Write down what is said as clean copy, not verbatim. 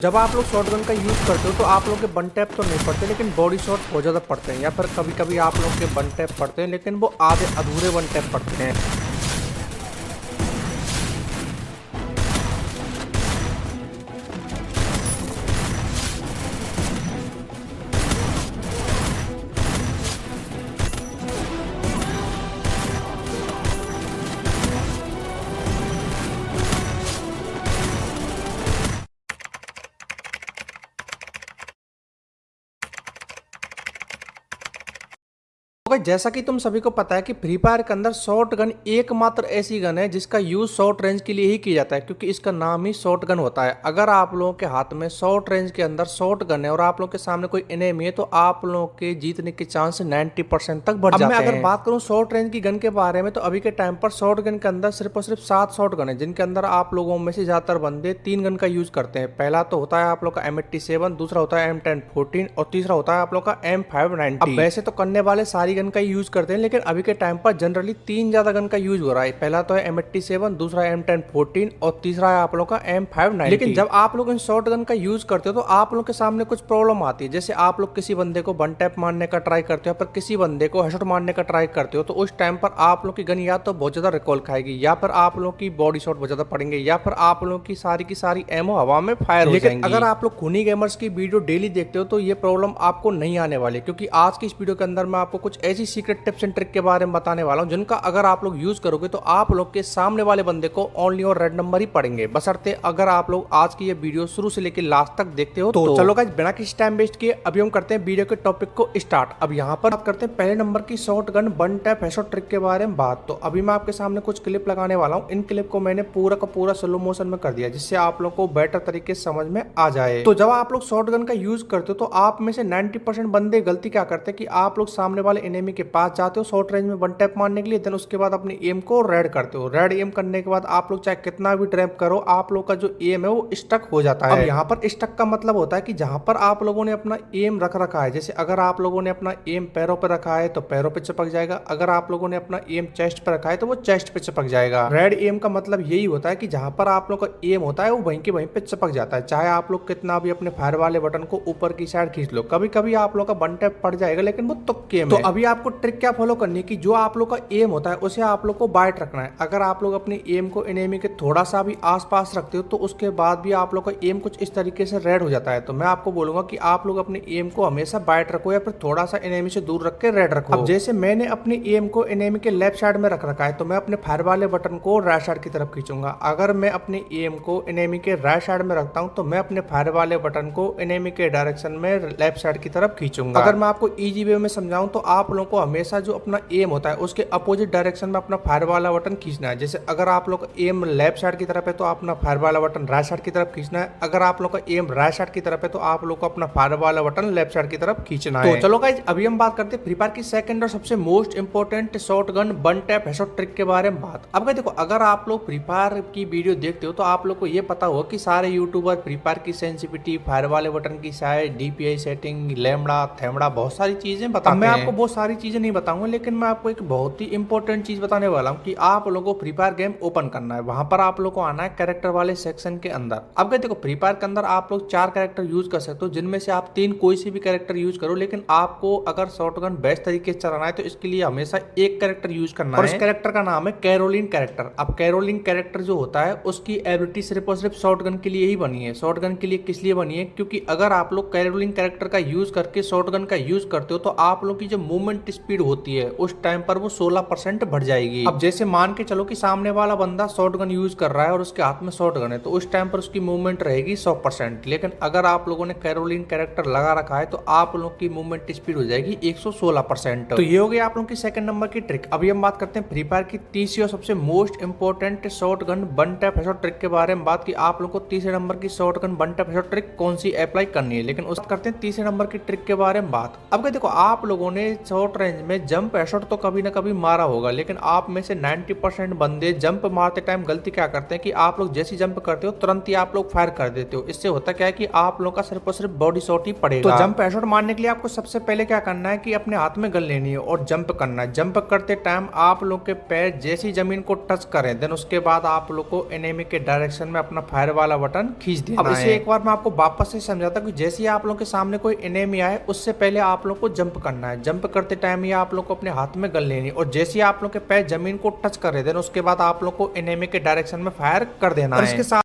जब आप लोग शॉटगन का यूज़ करते हो तो आप लोग के वन टैप तो नहीं पड़ते, लेकिन बॉडी शॉट बहुत ज़्यादा पड़ते हैं, या फिर कभी कभी आप लोग के वन टैप पड़ते हैं लेकिन वो आधे अधूरे वन टैप पड़ते हैं। तो गाइस, जैसा कि तुम सभी को पता है कि फ्री फायर के अंदर शॉर्ट गन एकमात्र ऐसी गन है जिसका यूज शॉर्ट रेंज के लिए ही किया जाता है, क्योंकि इसका नाम ही शॉर्ट गन होता है। अगर आप लोगों के हाथ में शॉर्ट रेंज के अंदर शॉर्ट गन है और आप लोगों के सामने कोई एनिमी है तो आप लोगों के जीतने के चांस 90% तक बढ़ जाते हैं। अगर बात करूं शॉर्ट रेंज की गन के बारे में, तो अभी के टाइम पर शॉर्ट गन के अंदर सिर्फ और सिर्फ 7 शॉर्ट गन है, जिनके अंदर आप लोगों में से ज्यादातर बंदे 3 गन का यूज करते हैं। पहला तो होता है आप लोग का M87, दूसरा होता है M1014 और तीसरा होता है आप लोग का M590। अब वैसे तो करने वाले सारी गन का यूज करते हैं, लेकिन अभी के टाइम पर जनरली 3 ज्यादा गन का यूज हो रहा है। पहला तो है M87, दूसरा है M1014 और तीसरा है आप लोग का M590। लेकिन जब आप लोग इन शॉर्ट गन का यूज करते हो तो आप लोग के सामने कुछ प्रॉब्लम आती है। जैसे आप लोग किसी बंदे को वन टैप मारने का ट्राई करते हो, पर किसी बंदे को हेडशॉट मारने का ट्राई करते हो, तो उस टाइम पर आप लोग की गन या तो बहुत ज्यादा रिकॉल खाएगी, या फिर आप लोग की बॉडी शॉट बहुत ज्यादा पड़ेंगे, या फिर आप लोग की सारी एमो हवा में फायर हो जाएंगी। अगर आप लोग खूनी गेमर्स की वीडियो डेली देखते हो तो ये प्रॉब्लम आपको नहीं आने वाली, क्योंकि आज की इस वीडियो के अंदर मैं आपको कुछ ऐसी सीक्रेट टिप्स एंड ट्रिक के बारे में बताने वाला हूं जिनका अगर आप लोग यूज करोगे तो आप लोग के सामने वाले बंदे को ओनली और रेड नंबर ही पड़ेंगे, बशर्ते अगर आप लोग आज की ये वीडियो शुरू से लेकर लास्ट तक देखते हो। तो चलो गाइस, बिना किसी टाइम वेस्ट किए अभी हम करते हैं वीडियो के टॉपिक को स्टार्ट। अब यहाँ पर बात करते हैं पहले नंबर की short gun one tap headshot trick के बारे में बात। तो अभी मैं आपके सामने कुछ क्लिप लगाने वाला हूँ। इन क्लिप को मैंने पूरा का पूरा स्लो मोशन में कर दिया, जिससे आप लोग को बेटर तरीके से समझ में आ जाए। तो जब आप लोग शॉर्ट गन का यूज करते हो तो आप में से 90% बंदे गलती क्या करते हैं कि आप लोग सामने वाले एनिमी के पास जाते हो शॉर्ट रेंज में वन टैप मारने के लिए, देन उसके बाद अपनी एम को रेड करते हो। रेड एम करने के बाद आप लोग चाहे कितना भी ट्रैप करो, आप लोग का जो एम है वो स्टक हो जाता है। अब यहाँ पर स्टक का मतलब होता है कि जहां पर आप लोगों ने अपना एम रख रखा है, जैसे अगर आप लोगों ने अपना एम पैरों पर रखा है तो पैरों पे चिपक जाएगा, अगर आप लोगों ने अपना एम चेस्ट पर रखा है तो वो चेस्ट पे चिपक जाएगा। रेड एम का मतलब यही होता है कि जहां पर आप लोग का एम होता है वो वहीं के वहीं पे चिपक जाता है, चाहे आप लोग कितना भी अपने फायर वाले बटन को ऊपर की साइड खींच लो, कभी कभी आप लोग का वन टैप पड़ जाएगा, लेकिन वो तुक्के में। तो अभी आपको ट्रिक क्या फॉलो करनी है कि जो आप लोग का एम होता है उसे आप लोग को बाइट रखना है। अगर आप लोग अपनी एम को एनिमी के थोड़ा सा भी आसपास रखते हो तो उसके बाद भी आप लोग का एम कुछ इस तरीके से रेड हो जाता है। तो मैं आपको बोलूंगा कि आप लोग अपने एम को हमेशा बाइट रखो, या फिर थोड़ा सा एनिमी से दूर रख के रेड रखो। अब जैसे मैंने अपनी एम को एनिमी के लेफ्ट साइड में रख रखा है, तो मैं अपने फायर वाले बटन को राइट साइड की तरफ खींचूंगा। अगर मैं अपनी एम को एनिमी के राइट साइड में रखता हूँ तो मैं अपने फायर वाले बटन को एनिमी के डायरेक्शन में लेफ्ट साइड की तरफ खींचूंगा। अगर मैं आपको इजी वे में समझाऊं तो आप लोगों को हमेशा जो अपना एम होता है उसके अपोजिट डायरेक्शन में अपना फायर वाला बटन खींचना है। जैसे अगर आप लोग एम लेफ्ट साइड की तरफ है तो अपना फायर वाला बटन राइट साइड की तरफ खींचना है, अगर आप लोग का एम राइट साइड की तरफ है तो आप लोग को अपना फायर वाला बटन लेफ्ट साइड की तरफ खींचना है। तो चलो गाइस, अभी हम बात करते हैं फ्री फायर की सेकंड और सबसे most important short gun one tap headshot trick के बारे में बात। अब देखो, अगर आप लोग फ्री फायर की वीडियो देखते हो तो आप लोग को ये पता होगा कि सारे यूट्यूबर फ्री फायर की सेंसिटिविटी, फायर वाले बटन की साइज, डीपीआई सेटिंग, लैम्बडा, थैम्बडा, बहुत सारी चीजें बताते हैं। मैं आपको बहुत सारी चीजें नहीं बताऊंगा, लेकिन मैं आपको एक बहुत ही इंपॉर्टेंट चीज बताने वाला हूँ कि आप लोगों को फ्री फायर गेम ओपन करना है। वहां पर आप लोग को आना है कैरेक्टर वाले सेक्शन के अंदर। अब क्या देखो, फ्री फायर के अंदर आप लोग 4 कैरेक्टर यूज कर सकते हो, जिनमें से आप 3 कोई सी भी कैरेक्टर यूज करो, लेकिन आपको अगर शॉटगन बेस्ट तरीके से चलाना है तो इसके लिए हमेशा एक कैरेक्टर यूज करना है, और उस कैरेक्टर का नाम है कैरोलिन कैरेक्टर। अब कैरोलिन कैरेक्टर जो होता है उसकी एबिलिटी सिर्फ और सिर्फ शॉटगन के लिए ही बनी है। शॉटगन के लिए किस लिए बनी है? क्योंकि अगर आप लोग कैरोलिन कैरेक्टर का यूज करके शॉटगन का यूज करते हो तो आप लोग की जो मूवमेंट स्पीड होती है उस टाइम पर वो 16% बढ़ जाएगी। अब जैसे मान के चलो कि सामने वाला बंदा शॉटगन यूज कर रहा है और उसके हाथ में शॉटगन है, तो उस टाइम पर उसकी मूवमेंट रहेगी 100%। लेकिन अगर आप लोगों ने कैरोलिन कैरेक्टर लगा रखा है तो आप लोगों की मूवमेंट स्पीड हो जाएगी 116%। तो ये हो गई आप लोगों की सेकंड नंबर की ट्रिक। अभी हम बात करते हैं फ्री फायर की तीसरी और सबसे most important shotgun one tap headshot trick के बारे में बात की। आप लोगों को तीसरे नंबर की shotgun one tap headshot trick कौन सी अप्लाई करनी है, लेकिन उस करते हैं तीसरे नंबर की ट्रिक के बारे में बात। अब देखो, आप लोगों ने शॉर्ट रेंज में जंप हेडशॉट तो कभी ना कभी मारा होगा, लेकिन आप में से 90% बंदे जंप मारते टाइम गलती क्या करते हैं कि आप लोग जैसी जंप करते हो तुरंत ही आप लोग फायर कर देते हो। इससे होता क्या है कि आप लोगों का सिर्फ और सिर्फ बॉडी शॉट ही पड़ेगा। तो जंप हेडशॉट मारने के लिए आपको सबसे पहले क्या करना है कि अपने हाथ में गन लेनी है और जंप करना है। जंप करते टाइम आप लोग के पैर जैसी जमीन को टच करें, देन उसके बाद आप लोग को एनिमी के डायरेक्शन में अपना फायर वाला बटन खींच देना है। अब इसे एक बार मैं आपको वापस से समझाता हूं कि जैसे ही आप लोग के सामने कोई एनिमी आए उससे पहले आप लोग को जंप करना है। जंप करते टाइम ही आप लोग को अपने हाथ में गन लेनी और जैसे ही आप लोग के पैर जमीन को टच कर रहे, देन उसके बाद आप लोग को एनिमी के डायरेक्शन में फायर कर देना है। इसके साथ